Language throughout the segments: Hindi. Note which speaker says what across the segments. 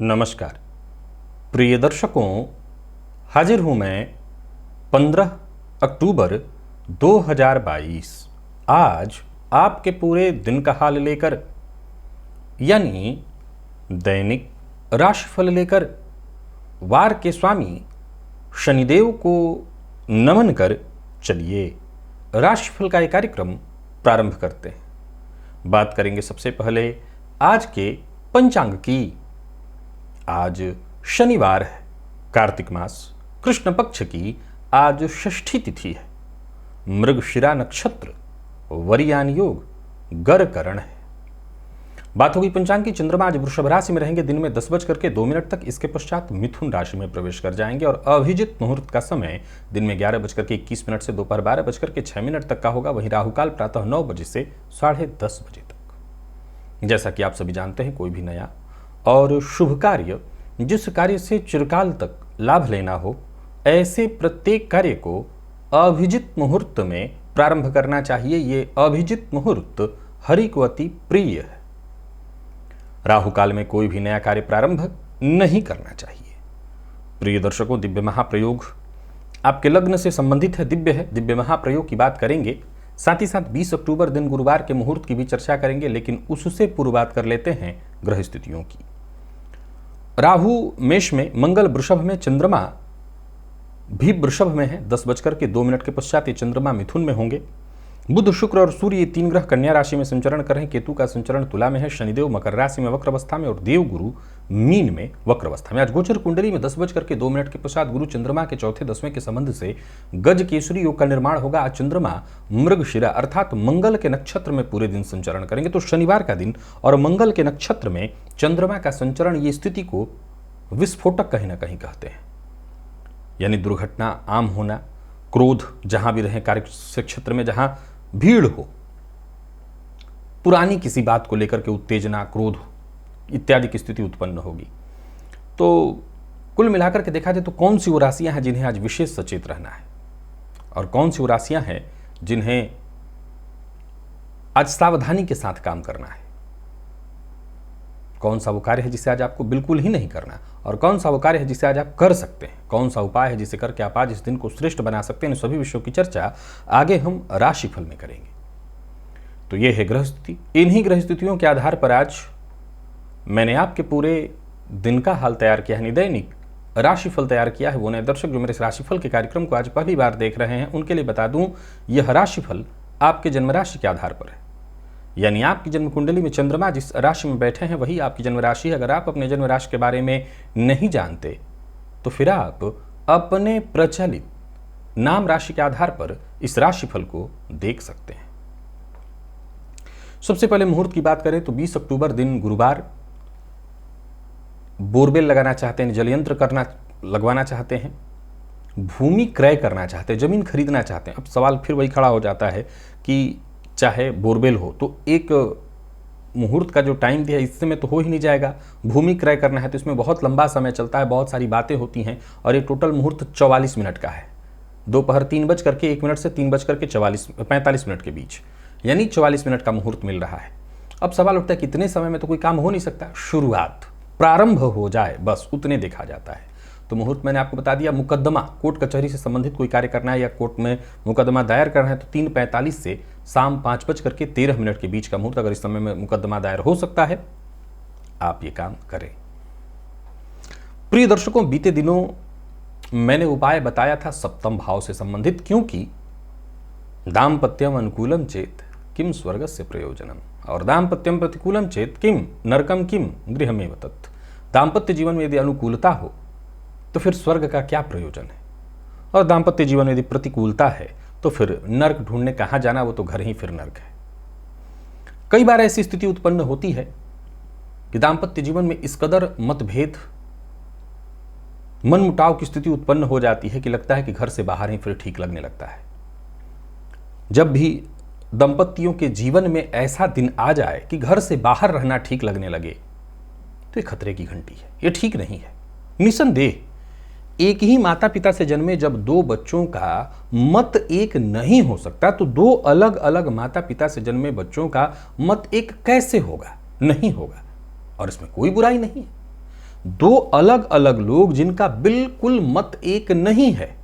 Speaker 1: नमस्कार प्रिय दर्शकों, हाजिर हूं मैं 15 अक्टूबर 2022 आज आपके पूरे दिन का हाल लेकर, यानी दैनिक राशिफल लेकर वार के स्वामी शनिदेव को नमन कर चलिए राशिफल का एक कार्यक्रम प्रारंभ करते हैं। बात करेंगे सबसे पहले आज के पंचांग की। आज शनिवार है, कार्तिक मास कृष्ण पक्ष की आज षष्ठी तिथि है। मृगशिरा नक्षत्र, वरियान योग, गर करण है। बात होगी पंचांग की। चंद्रमा आज वृषभ राशि में रहेंगे दिन में 10:02 तक। इसके पश्चात मिथुन राशि में प्रवेश कर जाएंगे और अभिजित मुहूर्त का समय दिन में 11:21 से दोपहर 12:06 तक का होगा। वहीं राहुकाल प्रातः 9 बजे से 10:30 बजे तक। जैसा कि आप सभी जानते हैं, कोई भी नया और शुभ कार्य, जिस कार्य से चिरकाल तक लाभ लेना हो, ऐसे प्रत्येक कार्य को अभिजित मुहूर्त में प्रारंभ करना चाहिए। ये अभिजित मुहूर्त हरि को अति प्रिय है। राहु काल में कोई भी नया कार्य प्रारंभ नहीं करना चाहिए। प्रिय दर्शकों, दिव्य महाप्रयोग आपके लग्न से संबंधित है, दिव्य है। दिव्य महाप्रयोग की बात करेंगे, साथ ही साथ 20 अक्टूबर दिन गुरुवार के मुहूर्त की भी चर्चा करेंगे, लेकिन उससे पूर्व बात कर लेते हैं ग्रह स्थितियों की। राहु मेष में, मंगल वृषभ में, चंद्रमा भी वृषभ में है। 10:02 के पश्चात ये चंद्रमा मिथुन में होंगे। बुध, शुक्र और सूर्य ये 3 ग्रह कन्या राशि में संचरण कर रहे हैं। केतु का संचरण तुला में है। शनिदेव मकर राशि में वक्र अवस्था में और देवगुरु मीन में वक्र अवस्था में। आज गोचर कुंडली में 10:02 के पश्चात गुरु चंद्रमा के चौथे 10वें के संबंध से गज केसरी योग का निर्माण होगा। आज चंद्रमा मृगशिरा अर्थात मंगल के नक्षत्र में पूरे दिन संचरण करेंगे। तो शनिवार का दिन और मंगल के नक्षत्र में चंद्रमा का संचरण, ये स्थिति को विस्फोटक कहीं ना कहीं कहते हैं, यानी दुर्घटना आम होना, क्रोध जहां भी रहे, कार्य क्षेत्र में जहां भीड़ हो, पुरानी किसी बात को लेकर के उत्तेजना, क्रोध इत्यादि की स्थिति उत्पन्न होगी। तो कुल मिलाकर के देखा जाए तो कौन सी वो राशियां हैं जिन्हें आज विशेष सचेत रहना है और कौन सी वो राशियां हैं जिन्हें आज सावधानी के साथ काम करना है। कौन सा वो कार्य है जिसे आज आपको बिल्कुल ही नहीं करना और कौन सा वो कार्य है जिसे आज आप कर सकते हैं। कौन सा उपाय है जिसे करके आप आज इस दिन को श्रेष्ठ बना सकते हैं। इन सभी विषयों की चर्चा आगे हम राशिफल में करेंगे। तो ये है ग्रह स्थिति। इन्हीं ग्रह स्थितियों के आधार पर आज मैंने आपके पूरे दिन का हाल तैयार किया है, दैनिक राशिफल तैयार किया है। वो नए दर्शक जो मेरे इस राशिफल के कार्यक्रम को आज पहली बार देख रहे हैं, उनके लिए बता दूं, यह राशिफल आपके जन्म राशि के आधार पर है, यानी आपकी जन्म कुंडली में चंद्रमा जिस राशि में बैठे हैं वही आपकी जन्म राशि है। अगर आप अपने जन्म राशि के बारे में नहीं जानते तो फिर आप अपने प्रचलित नाम राशि के आधार पर इस राशिफल को देख सकते हैं। सबसे पहले मुहूर्त की बात करें तो 20 अक्टूबर दिन गुरुवार। बोरवेल लगाना चाहते हैं, जलयंत्र लगवाना चाहते हैं, भूमि क्रय करना चाहते हैं, जमीन खरीदना चाहते हैं। अब सवाल फिर वही खड़ा हो जाता है कि चाहे बोरवेल हो तो एक मुहूर्त का जो टाइम दिया इससे में तो हो ही नहीं जाएगा। भूमि क्रय करना है तो इसमें बहुत लंबा समय चलता है, बहुत सारी बातें होती हैं और ये टोटल मुहूर्त 44 मिनट का है। दोपहर 3:01 से 3:45 के बीच, यानी 44 मिनट का मुहूर्त मिल रहा है। अब सवाल उठता है कि इतने समय में तो कोई काम हो नहीं सकता। शुरुआत, प्रारंभ हो जाए, बस उतने देखा जाता है। तो मुहूर्त मैंने आपको बता दिया। मुकदमा, कोर्ट कचहरी से संबंधित कोई कार्य करना है या कोर्ट में मुकदमा दायर करना है तो 3:45 से शाम 5:13 के बीच का मुहूर्त। अगर इस समय में मुकदमा दायर हो सकता है, आप ये काम करें। प्रिय दर्शकों, बीते दिनों मैंने उपाय बताया था सप्तम भाव से संबंधित, क्योंकि दाम्पत्यम अनुकूलम चेत किम स्वर्गस्य प्रयोजनम और दाम्पत्यम प्रतिकूलम चेत किम नरकम किम गृहमेव तत्। दाम्पत्य जीवन में यदि अनुकूलता हो तो फिर स्वर्ग का क्या प्रयोजन है, और दाम्पत्य जीवन में यदि प्रतिकूलता है तो फिर नर्क ढूंढने कहाँ जाना, वो तो घर ही फिर नर्क है। कई बार ऐसी स्थिति उत्पन्न होती है कि दाम्पत्य जीवन में इस कदर मतभेद, मनमुटाव की स्थिति उत्पन्न हो जाती है कि लगता है कि घर से बाहर ही फिर ठीक लगने लगता है। जब भी दंपतियों के जीवन में ऐसा दिन आ जाए कि घर से बाहर रहना ठीक लगने लगे तो ये खतरे की घंटी है, ये ठीक नहीं है। निसंदेह एक ही माता पिता से जन्मे जब दो बच्चों का मत एक नहीं हो सकता तो दो अलग अलग माता पिता से जन्मे बच्चों का मत एक कैसे होगा, नहीं होगा। और इसमें कोई बुराई नहीं है। दो अलग अलग लोग जिनका बिल्कुल मत एक नहीं है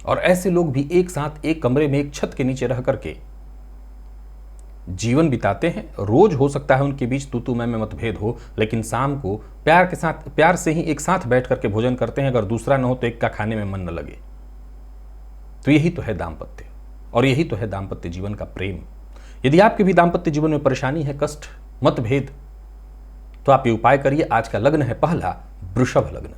Speaker 1: और ऐसे लोग भी एक साथ एक कमरे में एक छत के नीचे रह करके जीवन बिताते हैं। रोज हो सकता है उनके बीच तू मैं में मतभेद हो, लेकिन शाम को प्यार से ही एक साथ बैठ करके भोजन करते हैं। अगर दूसरा न हो तो एक का खाने में मन न लगे। तो यही तो है दाम्पत्य, और यही तो है दाम्पत्य जीवन का प्रेम। यदि आपके भी दाम्पत्य जीवन में परेशानी है, कष्ट, मतभेद, तो आप ये उपाय करिए। आज का लग्न है पहला वृषभ लग्न।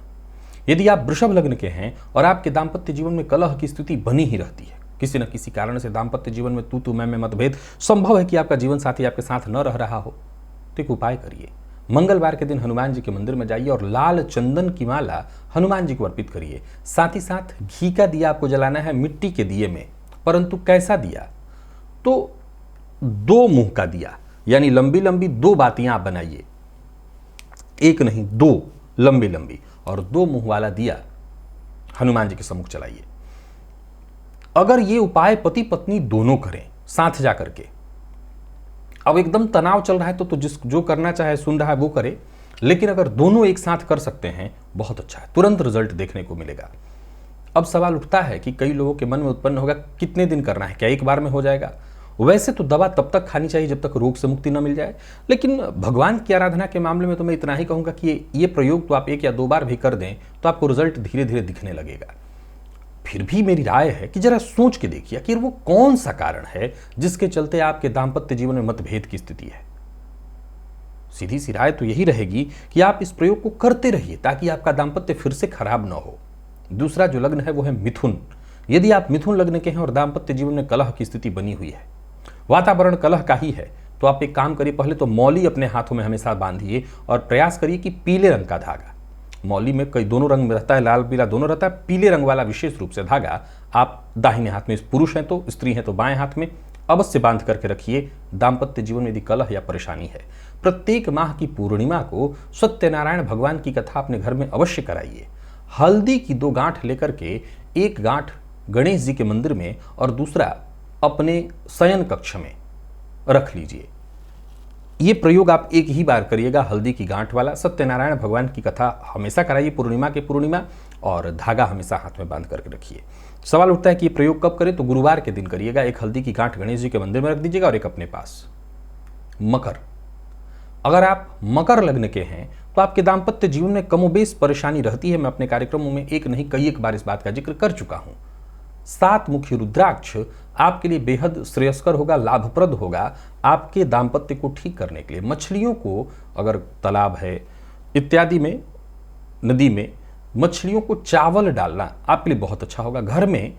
Speaker 1: यदि आप वृषभ लग्न के हैं और आपके दाम्पत्य जीवन में कलह की स्थिति बनी ही रहती है, किसी न किसी कारण से दाम्पत्य जीवन में तू मैं में मतभेद, संभव है कि आपका जीवन साथी आपके साथ न रह रहा हो, तो एक उपाय करिए। मंगलवार के दिन हनुमान जी के मंदिर में जाइए और लाल चंदन की माला हनुमान जी को अर्पित करिए। साथ ही साथ घी का दिया आपको जलाना है, मिट्टी के दिए में। परंतु कैसा दिया? तो दो मुंह का दिया, यानी लंबी लंबी दो बातियां आप बनाइए, एक नहीं दो लंबी लंबी, और दो मुंह वाला दिया हनुमान जी के सम्मुख चलाइए। अगर ये उपाय पति पत्नी दोनों करें साथ जा करके, अब एकदम तनाव चल रहा है तो जो करना चाहे सुन रहा है वो करे, लेकिन अगर दोनों एक साथ कर सकते हैं बहुत अच्छा है, तुरंत रिजल्ट देखने को मिलेगा। अब सवाल उठता है कि कई लोगों के मन में उत्पन्न होगा कितने दिन करना है, क्या एक बार में हो जाएगा? वैसे तो दवा तब तक खानी चाहिए जब तक रोग से मुक्ति न मिल जाए, लेकिन भगवान की आराधना के मामले में तो मैं इतना ही कहूंगा कि ये प्रयोग तो आप एक या दो बार भी कर दें तो आपको रिजल्ट धीरे धीरे दिखने लगेगा। फिर भी मेरी राय है कि जरा सोच के देखिए कि वो कौन सा कारण है जिसके चलते आपके दाम्पत्य जीवन में मतभेद की स्थिति है। सीधी सी राय तो यही रहेगी कि आप इस प्रयोग को करते रहिए ताकि आपका दाम्पत्य फिर से खराब न हो। दूसरा जो लग्न है वो है मिथुन। यदि आप मिथुन लग्न के हैं और दाम्पत्य जीवन में कलह की स्थिति बनी हुई है, वातावरण कलह का ही है, तो आप एक काम करिए, पहले तो मौली अपने हाथों में हमेशा बांधिए और प्रयास करिए कि पीले रंग का धागा, मौली में कई दोनों रंग में रहता है, लाल पीला दोनों रहता है, पीले रंग वाला विशेष रूप से धागा आप दाहिने हाथ में, पुरुष हैं तो, स्त्री हैं तो बाएं हाथ में अवश्य बांध करके रखिए। दाम्पत्य जीवन में यदि कलह या परेशानी है, प्रत्येक माह की पूर्णिमा को सत्यनारायण भगवान की कथा अपने घर में अवश्य कराइए। हल्दी की 2 गांठ लेकर के, एक गांठ गणेश जी के मंदिर में और दूसरा अपने शयन कक्ष में रख लीजिए। ये प्रयोग आप एक ही बार करिएगा, हल्दी की गांठ वाला। सत्यनारायण भगवान की कथा हमेशा कराइए पूर्णिमा के पूर्णिमा, और धागा हमेशा हाथ में बांध करके रखिए। सवाल उठता है कि ये प्रयोग कब करें, तो गुरुवार के दिन करिएगा। एक हल्दी की गांठ गणेश जी के मंदिर में रख दीजिएगा और एक अपने पास। मकर, अगर आप मकर लग्न के हैं तो आपके दाम्पत्य जीवन में कमोबेश परेशानी रहती है। मैं अपने कार्यक्रमों में एक नहीं कई एक बार इस बात का जिक्र कर चुका हूं। 7 मुखी रुद्राक्ष आपके लिए बेहद श्रेयस्कर होगा, लाभप्रद होगा आपके दाम्पत्य को ठीक करने के लिए। मछलियों को, अगर तालाब है इत्यादि में, नदी में मछलियों को चावल डालना आपके लिए बहुत अच्छा होगा। घर में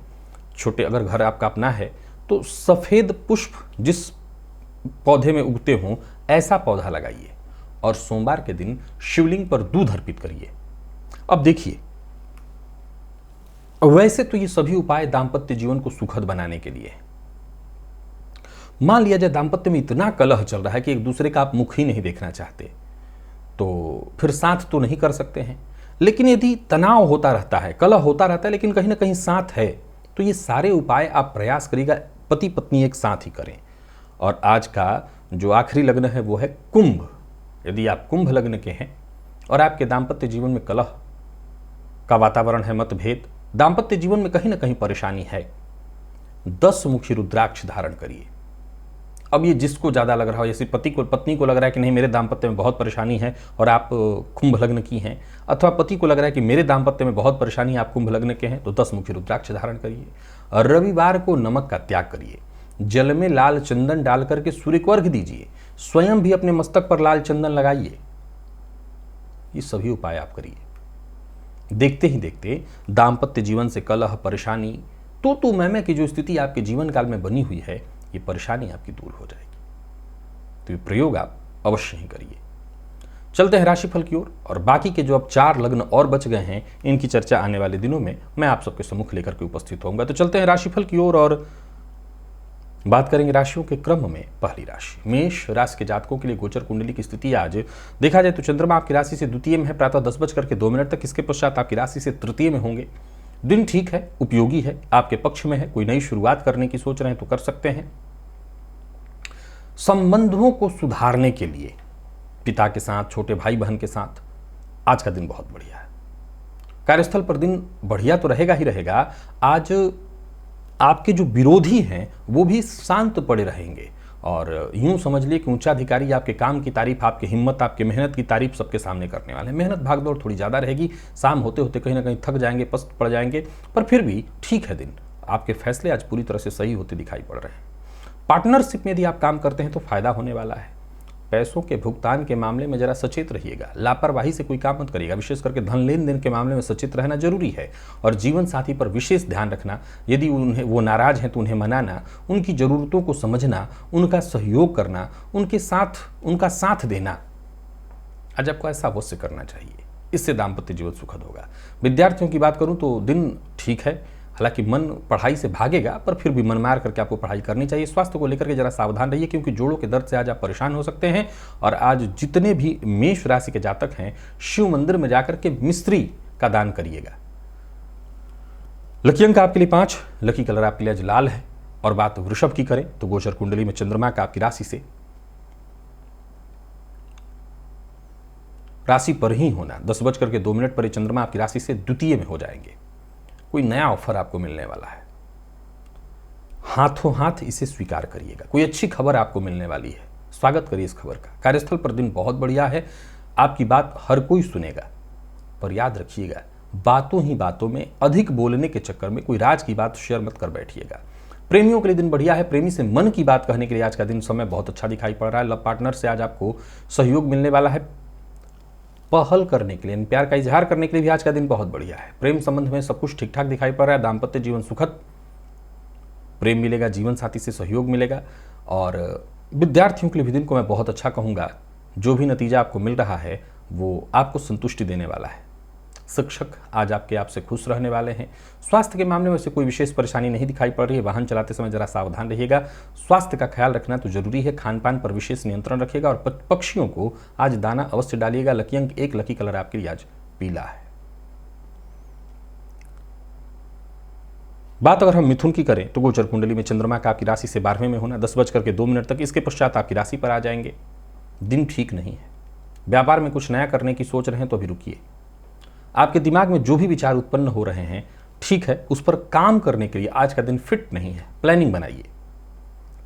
Speaker 1: छोटे, अगर घर आपका अपना है तो सफेद पुष्प जिस पौधे में उगते हों ऐसा पौधा लगाइए और सोमवार के दिन शिवलिंग पर दूध अर्पित करिए। अब देखिए, वैसे तो ये सभी उपाय दाम्पत्य जीवन को सुखद बनाने के लिए। मान लिया जाए दाम्पत्य में इतना कलह चल रहा है कि एक दूसरे का आप मुख ही नहीं देखना चाहते, तो फिर साथ तो नहीं कर सकते हैं। लेकिन यदि तनाव होता रहता है, कलह होता रहता है, लेकिन कहीं ना कहीं साथ है, तो ये सारे उपाय आप प्रयास करिएगा पति पत्नी एक साथ ही करें। और आज का जो आखिरी लग्न है वो है कुंभ। यदि आप कुंभ लग्न के हैं और आपके दाम्पत्य जीवन में कलह का वातावरण है, मतभेद, दाम्पत्य जीवन में कहीं ना कहीं परेशानी है, 10 मुखी रुद्राक्ष धारण करिए। अब ये जिसको ज्यादा लग रहा हो, जैसे पत्नी को लग रहा है कि नहीं मेरे दाम्पत्य में बहुत परेशानी है और आप कुंभ लग्न की हैं, अथवा पति को लग रहा है कि मेरे दाम्पत्य में बहुत परेशानी है, आप कुंभ लग्न के हैं, तो 10 मुखी रुद्राक्ष धारण करिए। रविवार को नमक का त्याग करिए। जल में लाल चंदन डाल करके सूर्य को अर्घ दीजिए, स्वयं भी अपने मस्तक पर लाल चंदन लगाइए। ये सभी उपाय आप करिए। देखते ही देखते दाम्पत्य जीवन से कलह, परेशानी, तू मैं की जो स्थिति आपके जीवन काल में बनी हुई है, ये परेशानी आपकी दूर हो जाएगी। तो ये प्रयोग आप अवश्य ही करिए। चलते हैं राशिफल की ओर, और बाकी के जो अब 4 लग्न और बच गए हैं, इनकी चर्चा आने वाले दिनों में मैं आप सबके सम्मुख लेकर के उपस्थित होऊंगा। तो चलते हैं राशिफल की ओर और बात करेंगे राशियों के क्रम में। पहली राशि मेष राशि के जातकों के लिए गोचर कुंडली की स्थिति आज देखा जाए तो चंद्रमा आपकी राशि से द्वितीय में है प्रातः 10:02 तक। इसके पश्चात आपकी राशि से तृतीय में होंगे। दिन ठीक है, उपयोगी है, आपके पक्ष में है। कोई नई शुरुआत करने की सोच रहे हैं तो कर सकते हैं। संबंधों को सुधारने के लिए पिता के साथ, छोटे भाई बहन के साथ आज का दिन बहुत बढ़िया है। कार्यस्थल पर दिन बढ़िया तो रहेगा ही रहेगा। आज आपके जो विरोधी हैं वो भी शांत पड़े रहेंगे, और यूं समझ लिए कि उच्चाधिकारी आपके काम की तारीफ, आपकी हिम्मत, आपकी मेहनत की तारीफ सबके सामने करने वाले हैं। मेहनत भागदौड़ थोड़ी ज़्यादा रहेगी, शाम होते होते कहीं ना कहीं थक जाएंगे, पस्त पड़ जाएंगे, पर फिर भी ठीक है दिन। आपके फैसले आज पूरी तरह से सही होते दिखाई पड़ रहे हैं। पार्टनरशिप में यदि आप काम करते हैं तो फायदा होने वाला है। पैसों के भुगतान के मामले में जरा सचेत रहिएगा, लापरवाही से कोई काम मत करिएगा। विशेष करके धन लेन देन के मामले में सचेत रहना जरूरी है, और जीवन साथी पर विशेष ध्यान रखना। यदि उन्हें वो नाराज हैं तो उन्हें मनाना, उनकी ज़रूरतों को समझना, उनका सहयोग करना, उनका साथ देना, आज आपको ऐसा अवश्य करना चाहिए। इससे दाम्पत्य जीवन सुखद होगा। विद्यार्थियों की बात करूं तो दिन ठीक है, हालांकि मन पढ़ाई से भागेगा, पर फिर भी मन मार करके आपको पढ़ाई करनी चाहिए। स्वास्थ्य को लेकर के जरा सावधान रहिए, क्योंकि जोड़ों के दर्द से आज आप परेशान हो सकते हैं। और आज जितने भी मेष राशि के जातक हैं, शिव मंदिर में जाकर के मिश्री का दान करिएगा। लकी अंक आपके लिए 5, लकी कलर आपके लिए आज लाल है। और बात वृषभ की करें तो गोचर कुंडली में चंद्रमा का आपकी राशि पर ही होना, 10:02 पर चंद्रमा आपकी राशि से द्वितीय में हो जाएंगे। कोई नया ऑफर आपको मिलने वाला है, हाथों हाथ इसे स्वीकार करिएगा। कोई अच्छी खबर आपको मिलने वाली है, स्वागत करिए इस खबर का। कार्यस्थल पर दिन बहुत बढ़िया है, आपकी बात हर कोई सुनेगा, पर याद रखिएगा बातों ही बातों में अधिक बोलने के चक्कर में कोई राज की बात शेयर मत कर बैठिएगा। प्रेमियों के लिए दिन बढ़िया है, प्रेमी से मन की बात कहने के लिए आज का दिन समय बहुत अच्छा दिखाई पड़ रहा है। लव पार्टनर से आज आपको सहयोग मिलने वाला है। पहल करने के लिए, प्यार का इजहार करने के लिए भी आज का दिन बहुत बढ़िया है। प्रेम संबंध में सब कुछ ठीक ठाक दिखाई पड़ रहा है। दाम्पत्य जीवन सुखद, प्रेम मिलेगा, जीवन साथी से सहयोग मिलेगा। और विद्यार्थियों के लिए भी दिन को मैं बहुत अच्छा कहूँगा। जो भी नतीजा आपको मिल रहा है वो आपको संतुष्टि देने वाला है। शिक्षक आज आपके आप से खुश रहने वाले हैं। स्वास्थ्य के मामले में से कोई विशेष परेशानी नहीं दिखाई पड़ रही है। वाहन चलाते समय जरा सावधान रहिएगा। स्वास्थ्य का ख्याल रखना तो जरूरी है। खान पान पर विशेष नियंत्रण रखिएगा, और पक्षियों को आज दाना अवश्य डालिएगा। लकी अंक 1, लकी कलर आपके लिए आज पीला है। बात अगर हम मिथुन की करें तो गोचर कुंडली में चंद्रमा का आपकी राशि से 12वें में होना, 10:02 तक। इसके पश्चात आपकी राशि पर आ जाएंगे। दिन ठीक नहीं है। व्यापार में कुछ नया करने की सोच रहे हैं तो अभी रुकिए। आपके दिमाग में जो भी विचार उत्पन्न हो रहे हैं, ठीक है, उस पर काम करने के लिए आज का दिन फिट नहीं है। प्लानिंग बनाइए।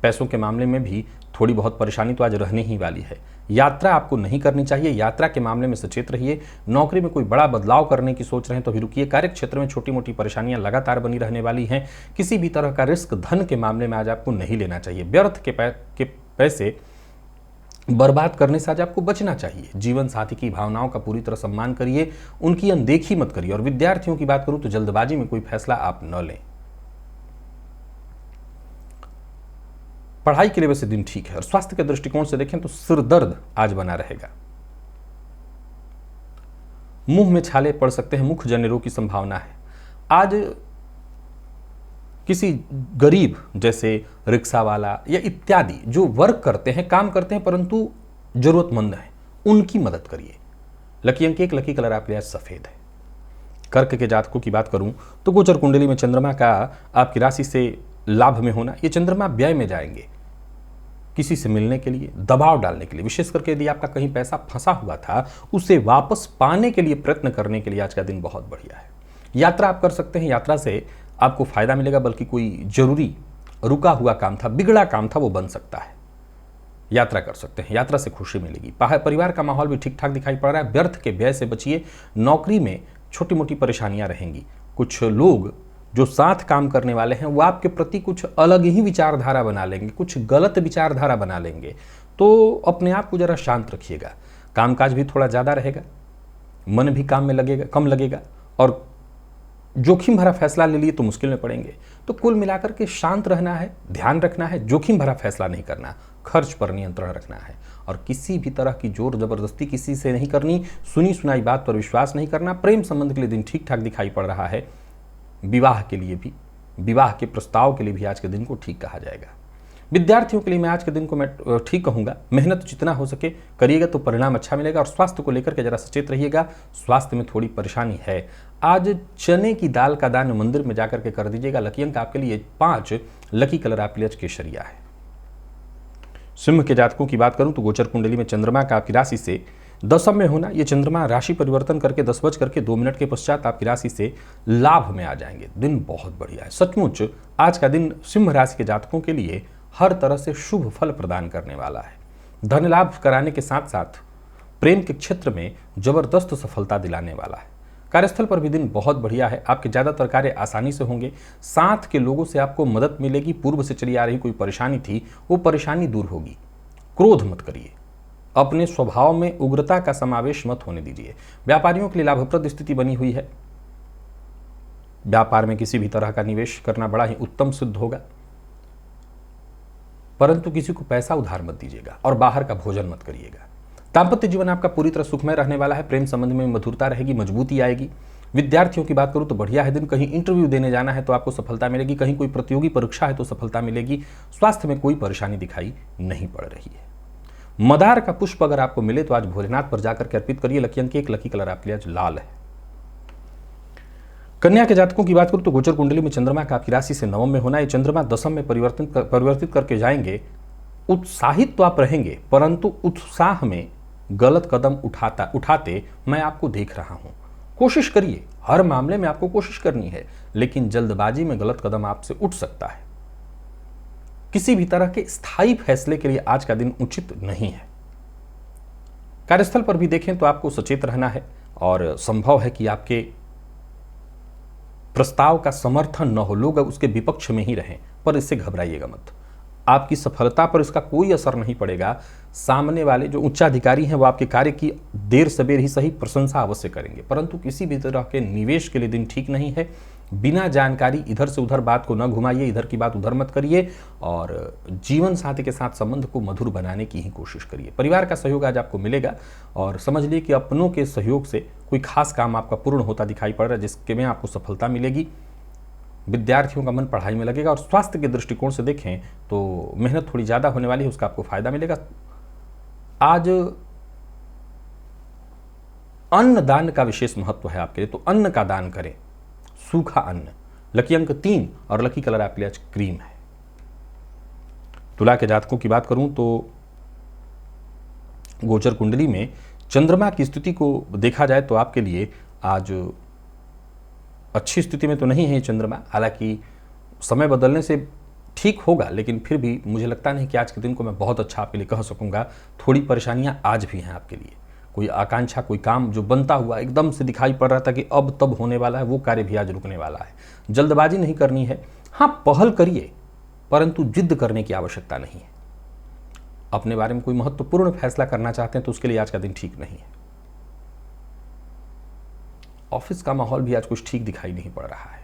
Speaker 1: पैसों के मामले में भी थोड़ी बहुत परेशानी तो आज रहने ही वाली है। यात्रा आपको नहीं करनी चाहिए, यात्रा के मामले में सचेत रहिए। नौकरी में कोई बड़ा बदलाव करने की सोच रहे हैं तो अभी रुकिए। कार्य क्षेत्र में छोटी मोटी परेशानियां लगातार बनी रहने वाली हैं। किसी भी तरह का रिस्क धन के मामले में आज आपको नहीं लेना चाहिए। व्यर्थ के पैसे बर्बाद करने से आज आपको बचना चाहिए। जीवन साथी की भावनाओं का पूरी तरह सम्मान करिए, उनकी अनदेखी मत करिए। और विद्यार्थियों की बात करूं तो जल्दबाजी में कोई फैसला आप न लें। पढ़ाई के लिए वैसे दिन ठीक है, और स्वास्थ्य के दृष्टिकोण से देखें तो सिर दर्द आज बना रहेगा। मुंह में छाले पड़ सकते हैं, मुख जन्य रोग की संभावना है। आज किसी गरीब जैसे रिक्शा वाला या इत्यादि जो वर्क करते हैं, काम करते हैं, परंतु जरूरतमंद हैं, उनकी मदद करिए। लकी अंक 1, लकी कलर आपके लिए सफेद है। कर्क के जातकों की बात करूं तो गोचर कुंडली में चंद्रमा का आपकी राशि से लाभ में होना, ये चंद्रमा व्यय में जाएंगे। किसी से मिलने के लिए, दबाव डालने के लिए, विशेष करके यदि आपका कहीं पैसा फंसा हुआ था उसे वापस पाने के लिए प्रयत्न करने के लिए आज का दिन बहुत बढ़िया है। यात्रा आप कर सकते हैं, यात्रा से आपको फायदा मिलेगा, बल्कि कोई जरूरी रुका हुआ काम था, बिगड़ा काम था, वो बन सकता है। यात्रा कर सकते हैं, यात्रा से खुशी मिलेगी। परिवार का माहौल भी ठीक ठाक दिखाई पड़ रहा है। व्यर्थ के व्यय से बचिए। नौकरी में छोटी मोटी परेशानियां रहेंगी। कुछ लोग जो साथ काम करने वाले हैं वो आपके प्रति कुछ अलग ही विचारधारा बना लेंगे, कुछ गलत विचारधारा बना लेंगे। तो अपने आप को जरा शांत रखिएगा। कामकाज भी थोड़ा ज़्यादा रहेगा, मन भी काम में लगेगा, कम लगेगा, और जोखिम भरा फैसला ले लिए तो मुश्किल में पड़ेंगे। तो कुल मिलाकर के शांत रहना है, ध्यान रखना है, जोखिम भरा फैसला नहीं करना, खर्च पर नियंत्रण रखना है, और किसी भी तरह की जोर जबरदस्ती किसी से नहीं करनी, सुनी सुनाई बात पर विश्वास नहीं करना। प्रेम संबंध के लिए दिन ठीक ठाक दिखाई पड़ रहा है। विवाह के लिए भी, विवाह के प्रस्ताव के लिए भी आज के दिन को ठीक कहा जाएगा। विद्यार्थियों के लिए मैं आज के दिन को मैं ठीक कहूँगा। मेहनत जितना हो सके करिएगा तो परिणाम अच्छा मिलेगा। और स्वास्थ्य को लेकर के जरा सचेत रहिएगा, स्वास्थ्य में थोड़ी परेशानी है। आज चने की दाल का दान मंदिर में जाकर के कर दीजिएगा। लकी अंक आपके लिए 5, लकी कलर आपके लिए केसरिया है। सिंह के जातकों की बात करूं तो गोचर कुंडली में चंद्रमा का आपकी राशि से दशम में होना, ये चंद्रमा राशि परिवर्तन करके 10:02 के पश्चात आपकी राशि से लाभ में आ जाएंगे। दिन बहुत बढ़िया है। सचमुच आज का दिन सिंह राशि के जातकों के लिए हर तरह से शुभ फल प्रदान करने वाला है। धन लाभ कराने के साथ साथ प्रेम के क्षेत्र में जबरदस्त सफलता दिलाने वाला है। कार्यस्थल पर भी दिन बहुत बढ़िया है। आपके ज़्यादातर कार्य आसानी से होंगे। साथ के लोगों से आपको मदद मिलेगी। पूर्व से चली आ रही कोई परेशानी थी वो परेशानी दूर होगी। क्रोध मत करिए, अपने स्वभाव में उग्रता का समावेश मत होने दीजिए। व्यापारियों के लिए लाभप्रद स्थिति बनी हुई है। व्यापार में किसी भी तरह का निवेश करना बड़ा ही उत्तम सिद्ध होगा, परंतु किसी को पैसा उधार मत दीजिएगा और बाहर का भोजन मत करिएगा। दाम्पत्य जीवन आपका पूरी तरह सुखमय रहने वाला है। प्रेम संबंध में मधुरता रहेगी, मजबूती आएगी। विद्यार्थियों की बात करूं तो बढ़िया है दिन। कहीं इंटरव्यू देने जाना है तो आपको सफलता मिलेगी। कहीं कोई प्रतियोगी परीक्षा है तो सफलता मिलेगी। स्वास्थ्य में कोई परेशानी दिखाई नहीं पड़ रही है। मदार का पुष्प अगर आपको मिले तो आज भोलेनाथ पर जाकर के अर्पित करिए। लकी अंक 1, लकी कलर आपके लिए आज लाल है। कन्या के जातकों की बात करूं तो गोचर कुंडली में चंद्रमा का आपकी राशि से नवम में होना, ये चंद्रमा दशम में परिवर्तित करके जाएंगे। उत्साहित तो आप रहेंगे, परंतु उत्साह में गलत कदम उठाते मैं आपको देख रहा हूं। कोशिश करिए, हर मामले में आपको कोशिश करनी है, लेकिन जल्दबाजी में गलत कदम आपसे उठ सकता है। किसी भी तरह के स्थायी फैसले के लिए आज का दिन उचित नहीं है। कार्यस्थल पर भी देखें तो आपको सचेत रहना है, और संभव है कि आपके प्रस्ताव का समर्थन न हो, लोग उसके विपक्ष में ही रहें, पर इससे घबराइएगा मत। आपकी सफलता पर इसका कोई असर नहीं पड़ेगा। सामने वाले जो उच्चाधिकारी हैं वो आपके कार्य की देर सबेर ही सही प्रशंसा अवश्य करेंगे, परंतु किसी भी तरह के निवेश के लिए दिन ठीक नहीं है। बिना जानकारी इधर से उधर बात को न घुमाइए, इधर की बात उधर मत करिए, और जीवन साथी के साथ संबंध को मधुर बनाने की ही कोशिश करिए। परिवार का सहयोग आज आपको मिलेगा, और समझ लीजिए कि अपनों के सहयोग से कोई खास काम आपका पूर्ण होता दिखाई पड़ रहा है, जिसके में आपको सफलता मिलेगी। विद्यार्थियों का मन पढ़ाई में लगेगा, और स्वास्थ्य के दृष्टिकोण से देखें तो मेहनत थोड़ी ज़्यादा होने वाली है, उसका आपको फायदा मिलेगा। आज अन्न दान का विशेष महत्व है आपके लिए, तो अन्न का दान करें, सूखा अन्न। लकी अंक 3 और लकी कलर आपके लिए आज क्रीम है। तुला के जातकों की बात करूं तो गोचर कुंडली में चंद्रमा की स्थिति को देखा जाए तो आपके लिए आज अच्छी स्थिति में तो नहीं है चंद्रमा। हालांकि समय बदलने से ठीक होगा, लेकिन फिर भी मुझे लगता नहीं कि आज के दिन को मैं बहुत अच्छा आपके लिए कह सकूंगा। थोड़ी परेशानियां आज भी हैं आपके लिए। कोई आकांक्षा, कोई काम जो बनता हुआ एकदम से दिखाई पड़ रहा था कि अब तब होने वाला है, वो कार्य भी आज रुकने वाला है। जल्दबाजी नहीं करनी है। हाँ, पहल करिए, परंतु जिद्द करने की आवश्यकता नहीं है। अपने बारे में कोई महत्वपूर्ण फैसला करना चाहते हैं तो उसके लिए आज का दिन ठीक नहीं है। ऑफिस का माहौल भी आज कुछ ठीक दिखाई नहीं पड़ रहा है।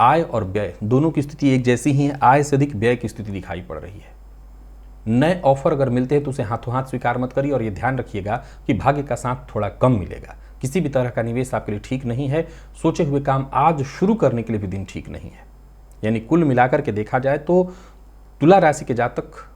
Speaker 1: आय और व्यय दोनों की स्थिति एक जैसी ही है। आय से अधिक व्यय की स्थिति दिखाई पड़ रही है। नए ऑफर अगर मिलते हैं तो उसे हाथों हाथ स्वीकार मत करिए, और ये ध्यान रखिएगा कि भाग्य का साथ थोड़ा कम मिलेगा। किसी भी तरह का निवेश आपके लिए ठीक नहीं है। सोचे हुए काम आज शुरू करने के लिए भी दिन ठीक नहीं है। यानी कुल मिलाकर के देखा जाए तो तुला राशि के जातक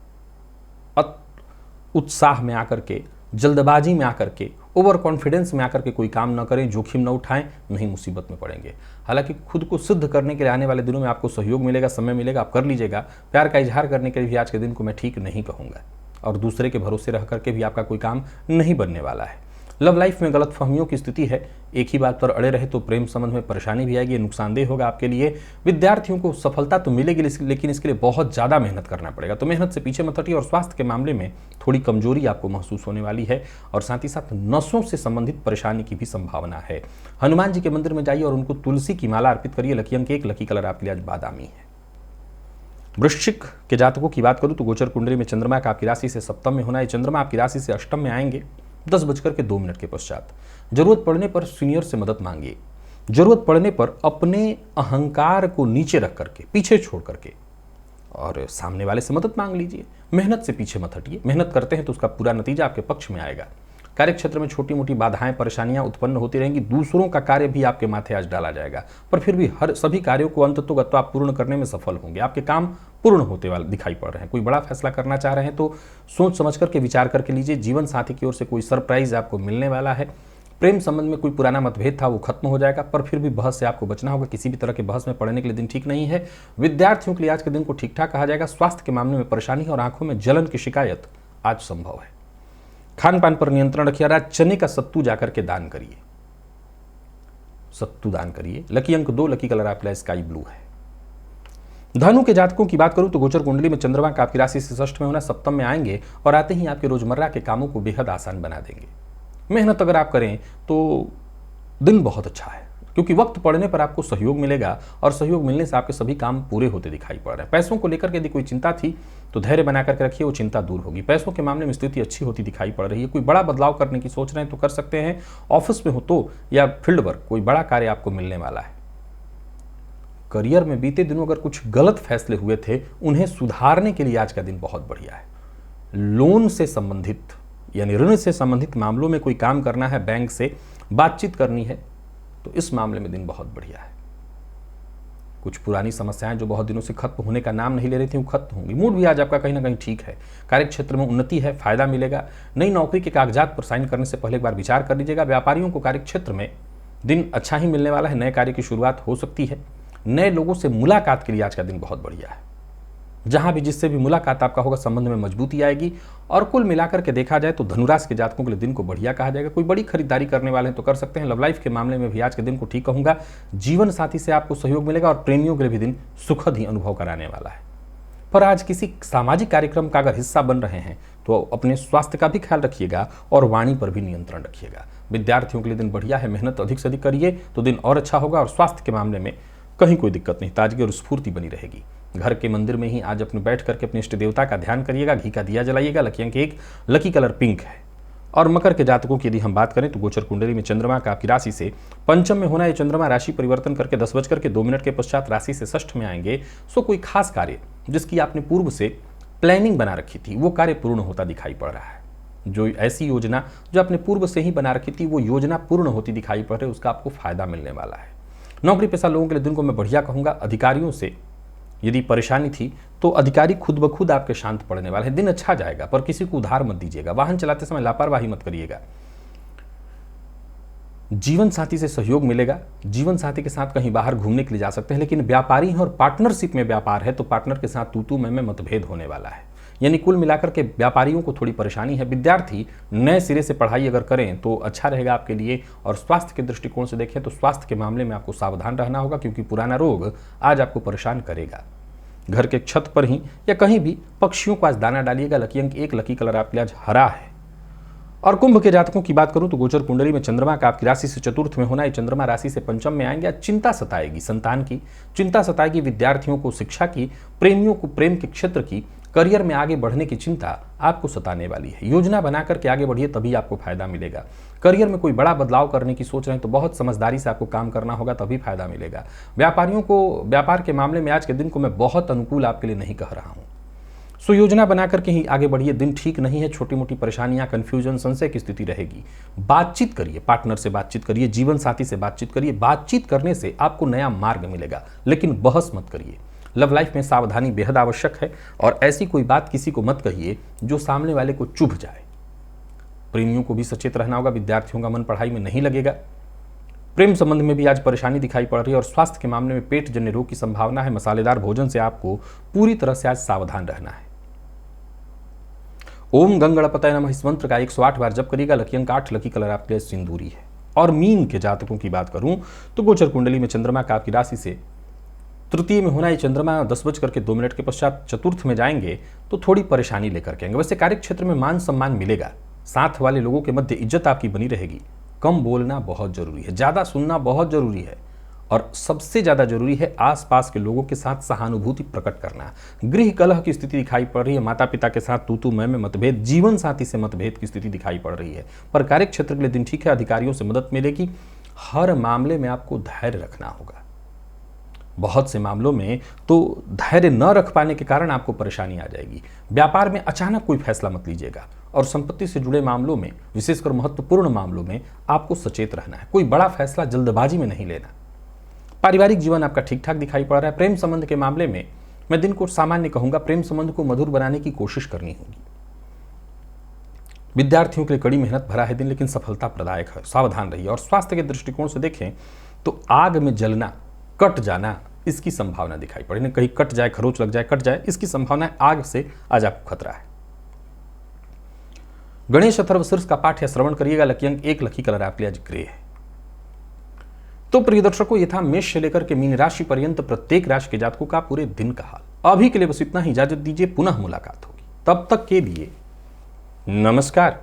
Speaker 1: उत्साह में आकर के, जल्दबाजी में आकर के, ओवर कॉन्फिडेंस में आकर के कोई काम न करें, जोखिम न उठाएं, नहीं मुसीबत में पड़ेंगे। हालांकि खुद को सिद्ध करने के लिए आने वाले दिनों में आपको सहयोग मिलेगा, समय मिलेगा, आप कर लीजिएगा। प्यार का इजहार करने के लिए भी आज के दिन को मैं ठीक नहीं कहूँगा, और दूसरे के भरोसे रह करके भी आपका कोई काम नहीं बनने वाला है। लव लाइफ में गलतफहमियों की स्थिति है, एक ही बात पर अड़े रहे तो प्रेम संबंध में परेशानी भी आएगी, नुकसानदेह होगा आपके लिए। विद्यार्थियों को सफलता तो मिलेगी, लेकिन इसके लिए बहुत ज़्यादा मेहनत करना पड़ेगा, तो मेहनत से पीछे मत हटिए। और स्वास्थ्य के मामले में थोड़ी कमजोरी आपको महसूस होने वाली है और साथ ही साथ नसों से संबंधित परेशानी की भी संभावना है। हनुमान जी के मंदिर में जाइए और उनको तुलसी की माला अर्पित करिए। लकी अंक 1, लकी कलर आपके लिए आज बादामी है। वृश्चिक के जातकों की बात करूं तो गोचर कुंडली में चंद्रमा का आपकी राशि से सप्तम में होना है। चंद्रमा आपकी राशि से अष्टम में आएंगे 10:02 के पश्चात। जरूरत पड़ने पर सीनियर से मदद मांगिए। जरूरत पड़ने पर अपने अहंकार को नीचे रख करके, पीछे छोड़ करके और सामने वाले से मदद मांग लीजिए। मेहनत से पीछे मत हटिए। मेहनत करते हैं तो उसका पूरा नतीजा आपके पक्ष में आएगा। कार्यक्षेत्र में छोटी मोटी बाधाएं, परेशानियां उत्पन्न होती रहेंगी। दूसरों का कार्य भी आपके माथे आज डाला जाएगा, पर फिर भी सभी कार्यों को अंततोगत्वा आप पूर्ण करने में सफल होंगे। आपके काम पूर्ण होते वाले दिखाई पड़ रहे हैं। कोई बड़ा फैसला करना चाह रहे हैं तो सोच समझ करके विचार करके लीजिए। जीवन साथी की ओर से कोई सरप्राइज आपको मिलने वाला है। प्रेम संबंध में कोई पुराना मतभेद था वो खत्म हो जाएगा, पर फिर भी बहस से आपको बचना होगा। किसी भी तरह के बहस में पड़ने के लिए दिन ठीक नहीं है। विद्यार्थियों के लिए आज के दिन को ठीक ठाक कहा जाएगा। स्वास्थ्य के मामले में परेशानी और आंखों में जलन की शिकायत आज संभव है। खान पान पर नियंत्रण रखिए। आज चने का सत्तू जाकर के दान करिए, सत्तू दान करिए। लकी अंक 2, लकी कलर आपका स्काई ब्लू है। धनु के जातकों की बात करूं तो गोचर कुंडली में चंद्रमा का आपकी राशि से षष्ठ में होना, सप्तम में आएंगे और आते ही आपके रोजमर्रा के कामों को बेहद आसान बना देंगे। मेहनत अगर आप करें तो दिन बहुत अच्छा है, क्योंकि वक्त पड़ने पर आपको सहयोग मिलेगा और सहयोग मिलने से आपके सभी काम पूरे होते दिखाई पड़ रहे हैं। पैसों को लेकर के यदि कोई चिंता थी तो धैर्य बना करके रखिए, वो चिंता दूर होगी। पैसों के मामले में स्थिति अच्छी होती दिखाई पड़ रही है। कोई बड़ा बदलाव करने की सोच रहे हैं तो कर सकते हैं। ऑफिस में हो तो या फील्ड वर्क, कोई बड़ा कार्य आपको मिलने वाला है। करियर में बीते दिनों अगर कुछ गलत फैसले हुए थे, उन्हें सुधारने के लिए आज का दिन बहुत बढ़िया है। लोन से संबंधित यानी ऋण से संबंधित मामलों में कोई काम करना है, बैंक से बातचीत करनी है, तो इस मामले में दिन बहुत बढ़िया है। कुछ पुरानी समस्याएं जो बहुत दिनों से खत्म होने का नाम नहीं ले रही थी, वो खत्म होंगी। मूड भी आज आपका कहीं ना कहीं ठीक है। कार्यक्षेत्र में उन्नति है, फायदा मिलेगा। नई नौकरी के कागजात पर साइन करने से पहले एक बार विचार कर लीजिएगा। व्यापारियों को कार्यक्षेत्र में दिन अच्छा ही मिलने वाला है। नए कार्य की शुरुआत हो सकती है। नए लोगों से मुलाकात के लिए आज का दिन बहुत बढ़िया है। जहां भी जिससे भी मुलाकात आपका होगा, संबंध में मजबूती आएगी। और कुल मिलाकर के देखा जाए तो धनुराशि के जातकों के लिए दिन को बढ़िया कहा जाएगा। कोई बड़ी खरीदारी करने वाले हैं तो कर सकते हैं। लव लाइफ के मामले में भी आज के दिन को ठीक कहूंगा। जीवन साथी से आपको सहयोग मिलेगा और प्रेमियों के लिए भी दिन सुखद ही अनुभव कराने वाला है। पर आज किसी सामाजिक कार्यक्रम का अगर हिस्सा बन रहे हैं तो अपने स्वास्थ्य का भी ख्याल रखिएगा और वाणी पर भी नियंत्रण रखिएगा। विद्यार्थियों के लिए दिन बढ़िया है। मेहनत अधिक से अधिक करिए तो दिन और अच्छा होगा और स्वास्थ्य के मामले में कहीं कोई दिक्कत नहीं, ताजगी और स्फूर्ति बनी रहेगी। घर के मंदिर में ही आज अपने बैठ करके अपने इष्ट देवता का ध्यान करिएगा। घी का दिया जलाइएगा। लकी अंक 1, लकी कलर पिंक है। और मकर के जातकों की यदि हम बात करें तो गोचर कुंडली में चंद्रमा का आपकी राशि से पंचम में होना है। चंद्रमा राशि परिवर्तन करके 10:02 के पश्चात राशि से षष्ठ में आएंगे। सो कोई खास कार्य जिसकी आपने पूर्व से प्लानिंग बना रखी थी, वो कार्य पूर्ण होता दिखाई पड़ रहा है। जो ऐसी योजना जो आपने पूर्व से ही बना रखी थी, वो योजना पूर्ण होती दिखाई पड़ रही है, उसका आपको फायदा मिलने वाला है। नौकरी पेशा लोगों के लिए दिन को मैं बढ़िया कहूंगा। अधिकारियों से यदि परेशानी थी तो अधिकारी खुद ब खुद आपके शांत पड़ने वाले हैं। दिन अच्छा जाएगा, पर किसी को उधार मत दीजिएगा। वाहन चलाते समय लापरवाही मत करिएगा। जीवन साथी से सहयोग मिलेगा। जीवन साथी के साथ कहीं बाहर घूमने के लिए जा सकते हैं। लेकिन व्यापारी हैं और पार्टनरशिप में व्यापार है तो पार्टनर के साथ तू में मतभेद होने वाला है। यानी कुल मिलाकर के व्यापारियों को थोड़ी परेशानी है। विद्यार्थी नए सिरे से पढ़ाई अगर करें तो अच्छा रहेगा आपके लिए। और स्वास्थ्य के दृष्टिकोण से देखें तो स्वास्थ्य के मामले में आपको सावधान रहना होगा, क्योंकि पुराना रोग आज आपको परेशान करेगा। घर के छत पर ही या कहीं भी पक्षियों को आज दाना डालिएगा। लकी अंक 1, लकी कलर आपके आज हरा है। और कुंभ के जातकों की बात करूं तो गोचर कुंडली में चंद्रमा का आपकी राशि से चतुर्थ में होना है। चंद्रमा राशि से पंचम में आएंगे। चिंता सताएगी, संतान की चिंता सताएगी। विद्यार्थियों को शिक्षा की, प्रेमियों को प्रेम के क्षेत्र की, करियर में आगे बढ़ने की चिंता आपको सताने वाली है। योजना बनाकर के आगे बढ़िए, तभी आपको फायदा मिलेगा। करियर में कोई बड़ा बदलाव करने की सोच रहे हैं तो बहुत समझदारी से आपको काम करना होगा, तभी फायदा मिलेगा। व्यापारियों को व्यापार के मामले में आज के दिन को मैं बहुत अनुकूल आपके लिए नहीं कह रहा हूं। सो योजना बनाकर के ही आगे बढ़िए। दिन ठीक नहीं है। छोटी मोटी परेशानियां, कंफ्यूजन, संशय की स्थिति रहेगी। बातचीत करिए, पार्टनर से बातचीत करिए, जीवन साथी से बातचीत करिए। बातचीत करने से आपको नया मार्ग मिलेगा, लेकिन बहस मत करिए। लव लाइफ में सावधानी बेहद आवश्यक है और ऐसी कोई बात किसी को मत कहिए जो सामने वाले को चुभ जाए। प्रेमियों को भी सचेत रहना होगा। विद्यार्थियों का मन पढ़ाई में नहीं लगेगा। प्रेम संबंध में भी आज परेशानी दिखाई पड़ रही है और स्वास्थ्य के मामले में पेट जन्य रोग की संभावना है। मसालेदार भोजन से आपको पूरी तरह से आज सावधान रहना है। ओम गंग गणपतये नमः इस मंत्र का 108 बार जप करिएगा। लकी अंक 8, लकी कलर आपके लिए सिंदूरी है। और मीन के जातकों की बात करूं तो गोचर कुंडली में चंद्रमा का आपकी राशि से तृतीय में होना, ये चंद्रमा 10:02 के पश्चात चतुर्थ में जाएंगे तो थोड़ी परेशानी लेकर के आएंगे। वैसे कार्य क्षेत्र में मान सम्मान मिलेगा, साथ वाले लोगों के मध्य इज्जत आपकी बनी रहेगी। कम बोलना बहुत जरूरी है, ज्यादा सुनना बहुत जरूरी है, और सबसे ज्यादा जरूरी है आसपास के लोगों के साथ सहानुभूति प्रकट करना। गृह कलह की स्थिति दिखाई पड़ रही है, माता पिता के साथ तू मैं में मतभेद, जीवन साथी से मतभेद की स्थिति दिखाई पड़ रही है। पर कार्य क्षेत्र के लिए दिन ठीक है, अधिकारियों से मदद मिलेगी। हर मामले में आपको धैर्य रखना होगा। बहुत से मामलों में तो धैर्य न रख पाने के कारण आपको परेशानी आ जाएगी। व्यापार में अचानक कोई फैसला मत लीजिएगा, और संपत्ति से जुड़े मामलों में, विशेषकर महत्वपूर्ण मामलों में आपको सचेत रहना है। कोई बड़ा फैसला जल्दबाजी में नहीं लेना। पारिवारिक जीवन आपका ठीक ठाक दिखाई पड़ रहा है। प्रेम संबंध के मामले में मैं दिन को सामान्य कहूंगा, प्रेम संबंध को मधुर बनाने की कोशिश करनी होगी। विद्यार्थियों के लिए कड़ी मेहनत भरा है दिन, लेकिन सफलता प्रदायक है, सावधान रहिए। और स्वास्थ्य के दृष्टिकोण से देखें तो आग में जलना, कट जाना, इसकी संभावना दिखाई पड़े। कहीं कट जाए, खरोच लग जाए, कट जाए, इसकी संभावना है। आग से आज आपको खतरा है। गणेश अथर्वशीर्ष का पाठ या श्रवण करिएगा। लकी अंक 1, लकी कलर आपके लिए आज ग्रे है। तो प्रिय दर्शकों, ये था मेष से लेकर के मीन राशि पर्यंत प्रत्येक राशि के जातकों का पूरे दिन का हाल। अभी के लिए बस इतना ही, इजाजत दीजिए, पुनः मुलाकात होगी। तब तक के लिए नमस्कार।